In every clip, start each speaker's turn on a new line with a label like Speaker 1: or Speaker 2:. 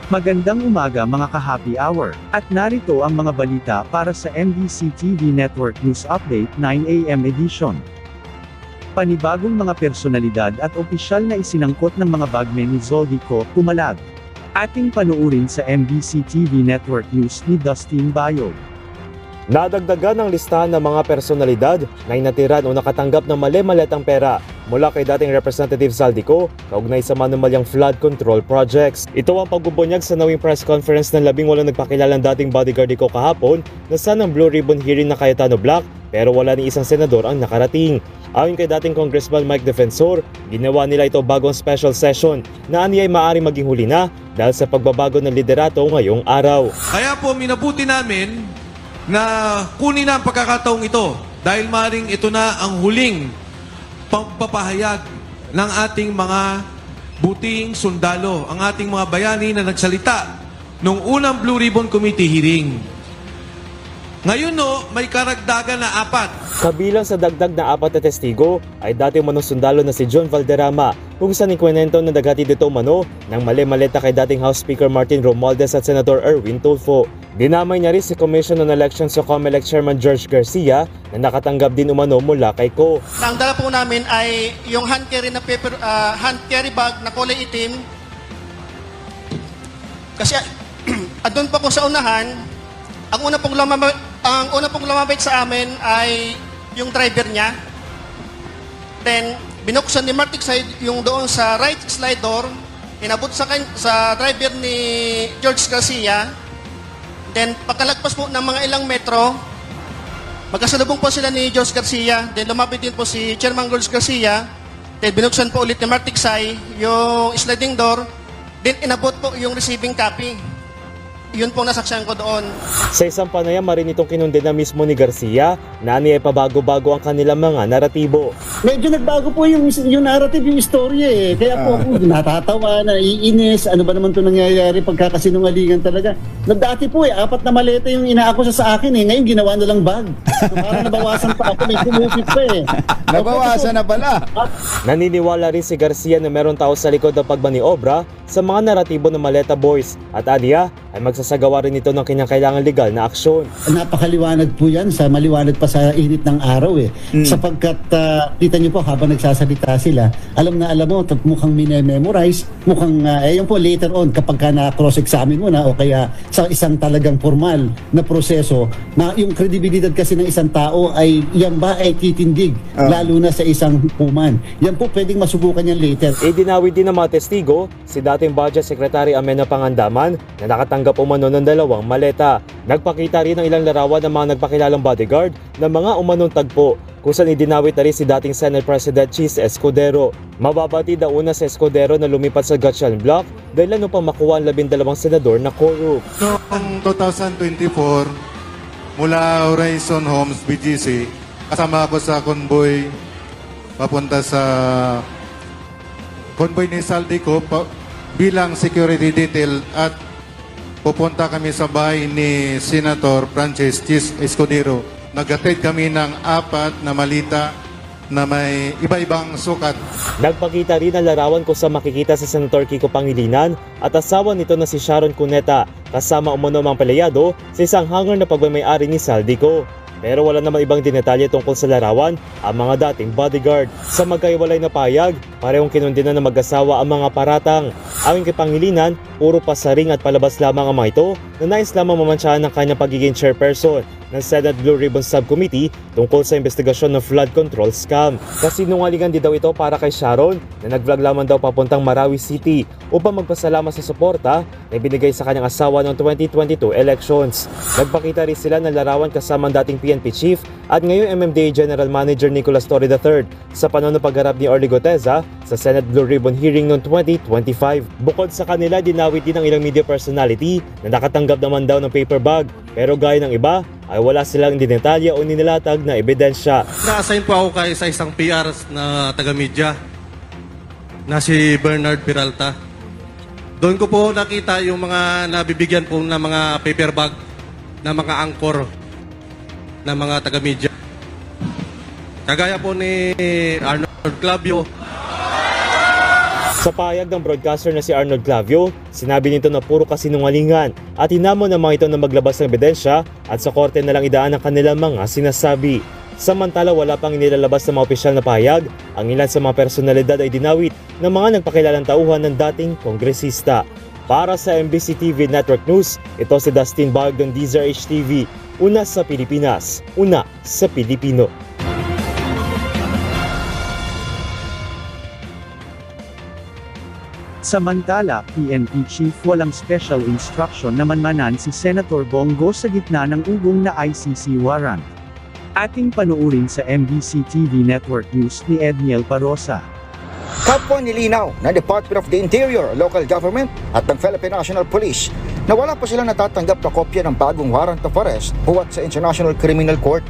Speaker 1: Magandang umaga mga ka-happy hour, at narito ang mga balita para sa MBC TV Network News Update 9 AM edition. Panibagong mga personalidad at opisyal na isinangkot ng mga bagmen ni Zoldico, pumalag. Ating panuurin sa MBC TV Network News ni Dustin Bayo.
Speaker 2: Nadagdagan ang listahan ng mga personalidad na inatiran o nakatanggap ng mali-maletang pera mula kay dating Representative Zaldico kaugnay sa manumalyang flood control projects. Ito ang pagbubunyag sa nawing press conference ng 18 nagpakilalang dating bodyguard ko kahapon na sanang Blue Ribbon hearing na Cayetano Black pero wala ni isang senador ang nakarating. Ayon kay dating Congressman Mike Defensor, ginawa nila ito bago ang special session na aniya ay maaaring maging huli na dahil sa pagbabago ng liderato ngayong araw.
Speaker 3: Kaya po minabuti namin na kunin na ang pagkakataong ito dahil maaaring ito na ang huling pagpapahayag ng ating mga buting sundalo, ang ating mga bayani na nagsalita nung unang Blue Ribbon Committee hearing. Ngayon may karagdagan na 4.
Speaker 2: Kabilang sa dagdag na 4 na testigo ay dating manusundalo na si John Valderrama kung saan ikwento na dagati dito umano ng mali-maleta kay dating House Speaker Martin Romualdez at Senator Erwin Tulfo. Dinamay niya rin si Commission on Elections sa COMELEC Chairman George Garcia na nakatanggap din umano mula kay Ko.
Speaker 4: Ang dala po namin ay yung hand carry na paper, hand carry bag na kulay itim. Kasi doon pa ko sa unahan, ang una pong lumabit sa amin ay yung driver niya. Then binuksan ni Martic side yung doon sa right slide door, inabot sa driver ni George Garcia. Then pagkalagpas po ng mga ilang metro, magkasalubong po sila ni George Garcia. Then lumapit din po si Chairman George Garcia. Then binuksan po ulit ni Martic Sai yung sliding door. Then inabot po yung receiving copy. Yun pong nasaksihan ko doon.
Speaker 2: Sa isang panayam, marin itong kinundin na mismo ni Garcia na niya pabago-bago ang kanilang mga naratibo.
Speaker 5: Medyo nagbago po yung narrative, yung istorya eh. Kaya po ako natatawa, naiinis, ano ba naman ito nangyayari, pagkakasinungalingan talaga. Dati po 4 na maleta yung inaakusa sa akin eh. Ngayon ginawa na lang bag. So, parang nabawasan pa ako, may kumupit pa eh.
Speaker 6: Nabawasan na pala.
Speaker 2: Naniniwala rin si Garcia na meron tao sa likod ng pagmaniobra sa mga naratibo ng Maleta Boys at aniya ay magsasagawa rin ito ng kailangang legal na aksyon.
Speaker 5: Napakaliwanag po yan, maliwanag pa sa init ng araw eh. Sapagkat kita niyo po habang nagsasalita sila, alam mo, mukhang minememorize, mukhang yun po later on kapag ka na-cross-examine mo na o kaya sa isang talagang formal na proseso, na yung kredibilidad kasi ng isang tao ay yan ba ay titindig, lalo na sa isang hukuman. Yan po pwedeng masubukan yan later.
Speaker 2: Idinawid din ng mga testigo si dating Budget Secretary Amena Pangandaman na nakatanggap umano ng 2 maleta. Nagpakita rin ng ilang larawan ng mga nagpakilalang bodyguard ng mga umanong tagpo kung saan idinawit na rin si dating Senate President Chis Escudero. Mababati daw una sa Escudero na lumipat sa Gatchalian Block dahil ano pang makuha ang 12 senador na corrupt.
Speaker 7: Noong 2024, mula Horizon Homes, BGC, kasama ako sa convoy papunta sa convoy ni Zaldico bilang security detail at pupunta kami sa bahay ni Senator Francis Chis Escudero. Nag-attend kami ng 4 na malita na may iba-ibang sukat.
Speaker 2: Nagpakita rin ang larawan kung saan makikita si Senator Kiko Pangilinan at asawa nito na si Sharon Cuneta kasama umano mga paleyado sa isang hangar na pagmamay-ari ni Zaldico. Pero wala naman ibang dinetalye tungkol sa larawan ang mga dating bodyguard. Sa magkaiwalay na payag, parehong kinundinan na mag-asawa ang mga paratang. Ayon kay Pangilinan, puro pasaring at palabas lamang ang mga ito na nais lamang mamansyahan ng kanyang pagiging chairperson ng Senate Blue Ribbon Subcommittee tungkol sa investigasyon ng flood control scam. Kasinungalingan din daw ito para kay Sharon na nag-vlog lamang daw papuntang Marawi City upang magpasalamat sa suporta na ibinigay sa kanyang asawa noong 2022 elections. Nagpakita rin sila ng larawan kasama ang dating PNP Chief at ngayon MMDA General Manager Nicolas Torre III sa panahon ng pagharap ni Orly Goteza sa Senate Blue Ribbon hearing noong 2025. Bukod sa kanila, dinawit din ang ilang media personality na nakatanggap naman daw ng paper bag pero gaya ng iba ay wala silang dinetalya o nilatag na ebidensya.
Speaker 3: Na-assign po ako sa isang PR na taga-media na si Bernard Peralta. Doon ko po nakita yung mga nabibigyan po ng mga paper bag na mga anchor na mga taga-media. Kagaya po ni Arnold Clavio.
Speaker 2: Sa pahayag ng broadcaster na si Arnold Clavio, sinabi nito na puro kasinungalingan at hinamon ng mga ito na maglabas ng ebidensya at sa korte na lang idaan ang kanilang mga sinasabi. Samantala wala pang inilalabas ng mga opisyal na pahayag, ang ilan sa mga personalidad ay dinawit ng mga nagpakilalang tauhan ng dating kongresista. Para sa MBC TV Network News, ito si Dustin Bagdon, DZRH TV, una sa Pilipinas, una sa Pilipino.
Speaker 1: Samantala, PNP Chief walang special instruction na manmanan si Senator Bongo sa gitna ng ugong na ICC warrant. Ating panuurin sa MBC TV Network News ni Edniel Parosa.
Speaker 8: Kapwa nilinaw ng Department of the Interior, Local Government at ng Philippine National Police na wala pa silang natatanggap na kopya ng bagong warrant of arrest huwat sa International Criminal Court.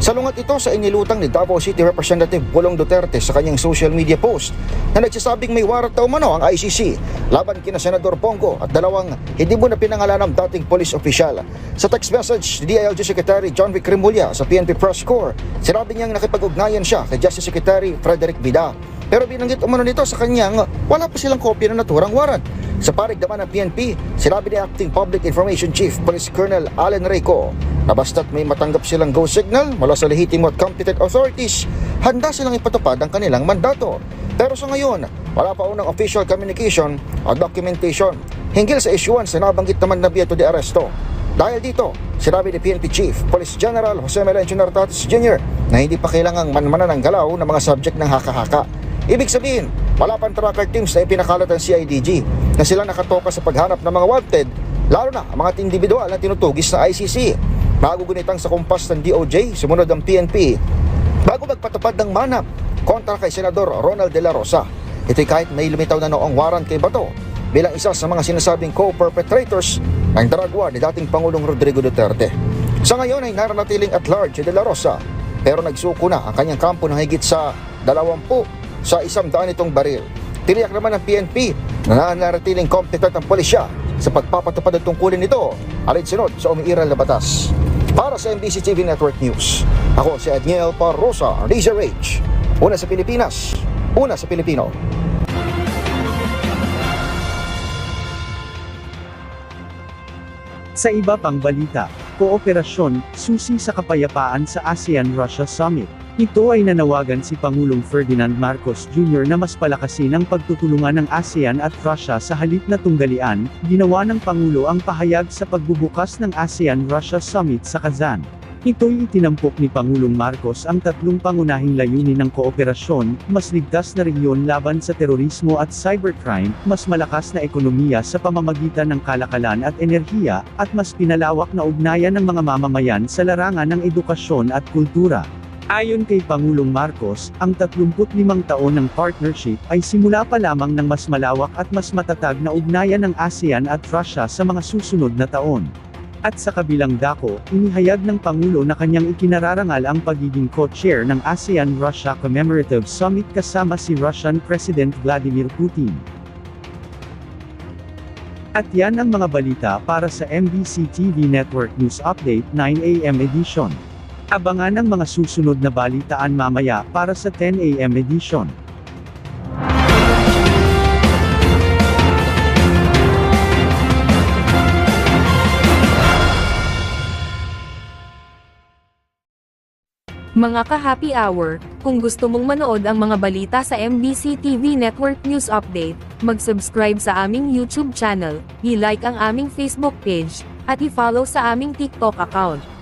Speaker 8: Salungat ito sa inilutang ni Davao City Representative Bulong Duterte sa kanyang social media post na nagsasabing may warrant daw umano ang ICC laban kina Senador Bongo at dalawang hindi mo na pinangalanang dating police official. Sa text message ni DILG Secretary John Vic Remulla sa PNP Press Corps, sinabi niyang nakipag-ugnayan siya kay Justice Secretary Frederick Bida. Pero binanggit umano nito sa kanyang wala pa silang kopya ng naturang warrant. Sa parig naman ng PNP, sinabi ni Acting Public Information Chief Police Colonel Allen Reyco na basta't may matanggap silang go signal mula sa lehitimo at competent authorities, handa silang ipatupad ang kanilang mandato. Pero sa ngayon, wala pa unang official communication o documentation hinggil sa issuance na nabanggit naman na bieto de aresto. Dahil dito, sinabi ni PNP Chief Police General Jose Melencio Nartates Jr. na hindi pa kailangang manmanan ng galaw ng mga subject ng haka-haka. Ibig sabihin, wala pang tracker teams na ipinakalat ng CIDG na sila nakatoka sa paghanap ng mga wanted, lalo na ang mga individual na tinutugis na ICC. Magugunitang sa kumpas ng DOJ, sumunod ang PNP, bago magpatupad ng manap kontra kay Senador Ronald De La Rosa. Ito'y kahit may lumitaw na noong warrant kay Bato bilang isa sa mga sinasabing co-perpetrators ng drug war ni dating Pangulong Rodrigo Duterte. Sa ngayon ay naranatiling at large si De La Rosa, pero nagsuko na ang kanyang kampo ng higit sa 20 sa 100 itong baril. Tiniyak naman ng PNP na nananatiling competent ang pulisya sa pagpapatupad ng tungkulin nito alinsunod sa umiiral na batas. Para sa MBC TV Network News, ako si Edniel Parosa, DZRH. Una sa Pilipinas, una sa Pilipino.
Speaker 1: Sa iba pang balita, kooperasyon, susi sa kapayapaan sa ASEAN-Russia Summit. Ito ay nanawagan si Pangulong Ferdinand Marcos Jr. na mas palakasin ang pagtutulungan ng ASEAN at Russia sa halip na tunggalian. Ginawa ng Pangulo ang pahayag sa pagbubukas ng ASEAN-Russia Summit sa Kazan. Ito'y itinampok ni Pangulong Marcos ang tatlong pangunahing layunin ng kooperasyon, mas ligtas na rehiyon laban sa terorismo at cybercrime, mas malakas na ekonomiya sa pamamagitan ng kalakalan at enerhiya, at mas pinalawak na ugnayan ng mga mamamayan sa larangan ng edukasyon at kultura. Ayon kay Pangulong Marcos, ang 35 taon ng partnership ay simula pa lamang ng mas malawak at mas matatag na ugnayan ng ASEAN at Russia sa mga susunod na taon. At sa kabilang dako, inihayag ng Pangulo na kanyang ikinararangal ang pagiging co-chair ng ASEAN-Russia Commemorative Summit kasama si Russian President Vladimir Putin. At yan ang mga balita para sa MBC TV Network News Update 9 AM edition. Abangan ang mga susunod na balitaan mamaya para sa 10 AM edition.
Speaker 9: Mga ka-happy hour, kung gusto mong manood ang mga balita sa MBC TV Network News Update, mag-subscribe sa aming YouTube channel, i-like ang aming Facebook page, at i-follow sa aming TikTok account.